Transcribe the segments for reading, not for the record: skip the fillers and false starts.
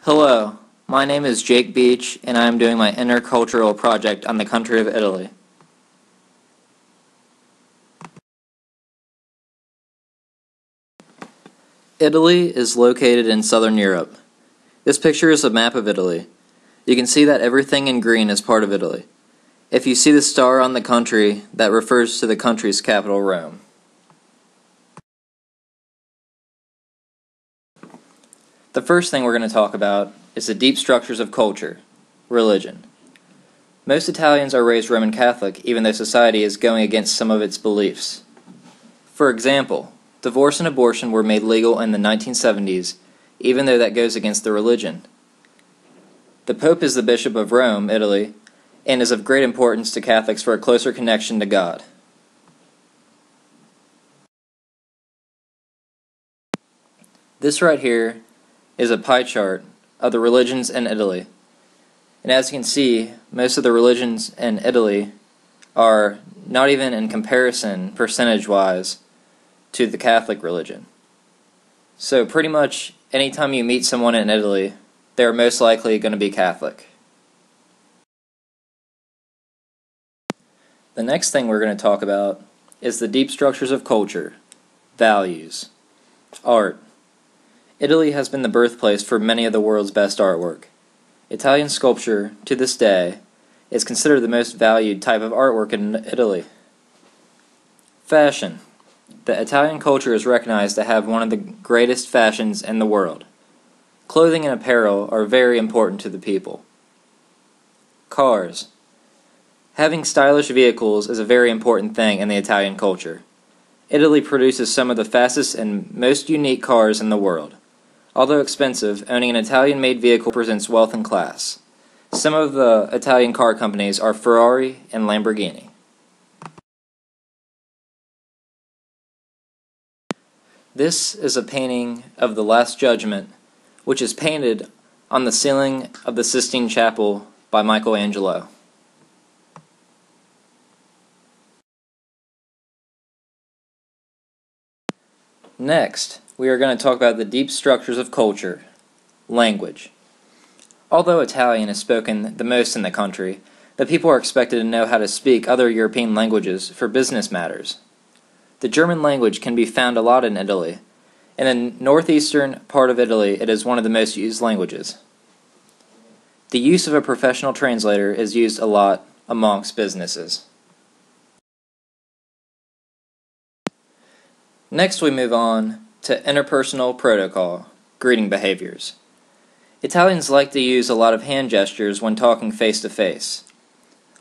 Hello, my name is Jake Beach, and I am doing my intercultural project on the country of Italy. Italy is located in southern Europe. This picture is a map of Italy. You can see that everything in green is part of Italy. If you see the star on the country, that refers to the country's capital, Rome. The first thing we're going to talk about is the deep structures of culture, religion. Most Italians are raised Roman Catholic, even though society is going against some of its beliefs. For example, divorce and abortion were made legal in the 1970s, even though that goes against the religion. The Pope is the Bishop of Rome, Italy, and is of great importance to Catholics for a closer connection to God. This right here is a pie chart of the religions in Italy. And as you can see, most of the religions in Italy are not even in comparison, percentage-wise, to the Catholic religion. So pretty much anytime you meet someone in Italy, they're most likely going to be Catholic. The next thing we're going to talk about is the deep structures of culture, values, art. Italy has been the birthplace for many of the world's best artwork. Italian sculpture, to this day, is considered the most valued type of artwork in Italy. Fashion. The Italian culture is recognized to have one of the greatest fashions in the world. Clothing and apparel are very important to the people. Cars. Having stylish vehicles is a very important thing in the Italian culture. Italy produces some of the fastest and most unique cars in the world. Although expensive, owning an Italian-made vehicle presents wealth and class. Some of the Italian car companies are Ferrari and Lamborghini. This is a painting of the Last Judgment, which is painted on the ceiling of the Sistine Chapel by Michelangelo. Next, we are going to talk about the deep structures of culture, language. Although Italian is spoken the most in the country, the people are expected to know how to speak other European languages for business matters. The German language can be found a lot in Italy. In the northeastern part of Italy, it is one of the most used languages. The use of a professional translator is used a lot amongst businesses. Next we move on to interpersonal protocol, greeting behaviors. Italians like to use a lot of hand gestures when talking face to face.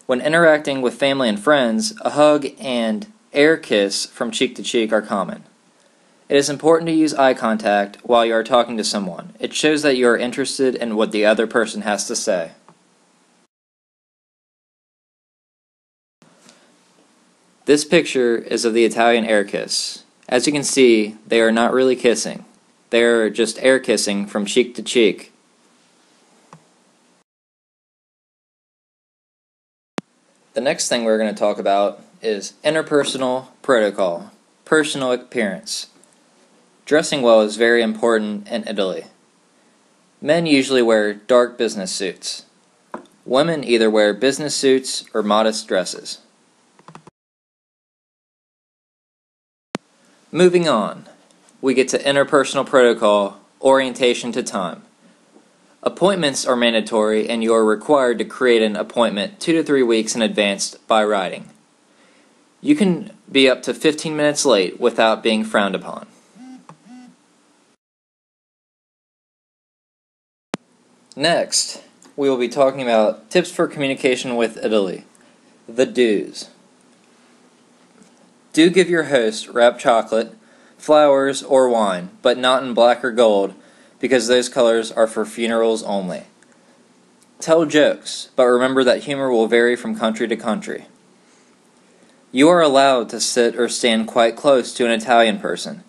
When interacting with family and friends, a hug and air kiss from cheek to cheek are common. It is important to use eye contact while you are talking to someone. It shows that you are interested in what the other person has to say. This picture is of the Italian air kiss. As you can see, they are not really kissing. They are just air kissing from cheek to cheek. The next thing we're going to talk about is interpersonal protocol, personal appearance. Dressing well is very important in Italy. Men usually wear dark business suits. Women either wear business suits or modest dresses. Moving on, we get to interpersonal protocol, orientation to time. Appointments are mandatory and you are required to create an appointment 2 to 3 weeks in advance by writing. You can be up to 15 minutes late without being frowned upon. Next, we will be talking about tips for communication with Italy, the do's. Do give your host wrapped chocolate, flowers, or wine, but not in black or gold, because those colors are for funerals only. Tell jokes, but remember that humor will vary from country to country. You are allowed to sit or stand quite close to an Italian person.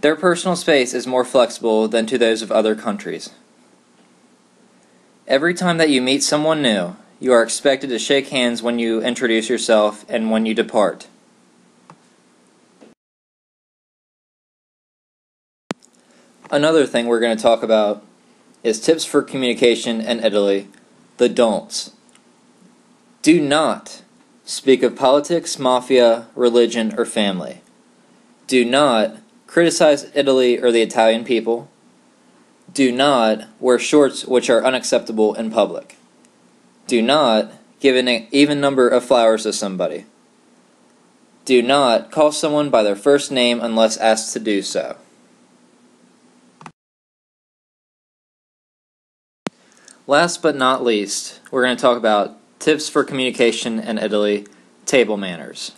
Their personal space is more flexible than to those of other countries. Every time that you meet someone new, you are expected to shake hands when you introduce yourself and when you depart. Another thing we're going to talk about is Tips for Communication in Italy, the don'ts. Do not speak of politics, mafia, religion, or family. Do not criticize Italy or the Italian people. Do not wear shorts which are unacceptable in public. Do not give an even number of flowers to somebody. Do not call someone by their first name unless asked to do so. Last but not least, we're going to talk about tips for communication in Italy, table manners.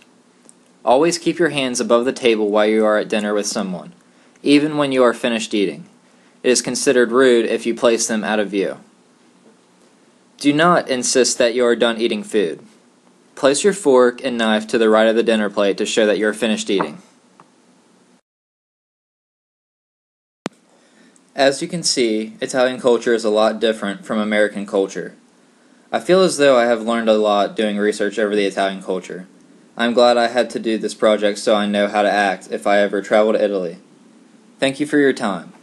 Always keep your hands above the table while you are at dinner with someone, even when you are finished eating. It is considered rude if you place them out of view. Do not insist that you are done eating food. Place your fork and knife to the right of the dinner plate to show that you are finished eating. As you can see, Italian culture is a lot different from American culture. I feel as though I have learned a lot doing research over the Italian culture. I'm glad I had to do this project so I know how to act if I ever travel to Italy. Thank you for your time.